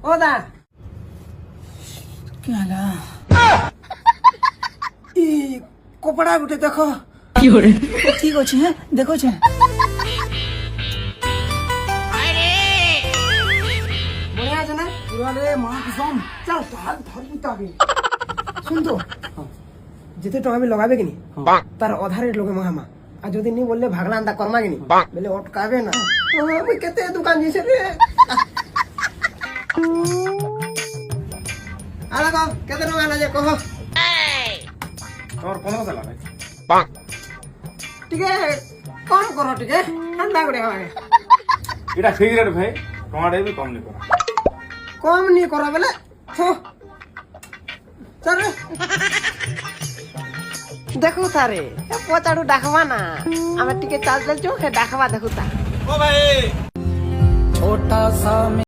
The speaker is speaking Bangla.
ও দা কি হলা ই কপড়া গুটে দেখো ঠিক আছে হ্যাঁ দেখোছে বড়িয়া আছে না পুরালে মা কিসম চল তাল ধরবি তো আগে শুন তো যেতে তো আমি লগাবে কিনি তার অধারের লোকে মহামা আর যদি নি বললে ভাগলা আন্দা কর্মা কিনি বলে অটকাবে না আমি কেতে দোকান দিয়েছে রে আলা কও কেতে টাকা না যে কহ তোমার 1500 লাগে টিকে কম করো টিকে ঠান্ডা করে আমাকে এটা ফিক্স রেট ভাই টমাটো भी কম नहीं करा কম নি করো বলে চল রে দেখো তারে পচাড়ু ডাকবা না আমি টিকে চাল চালছো হে ডাকবা দেখো তা ओ भाई छोटा सा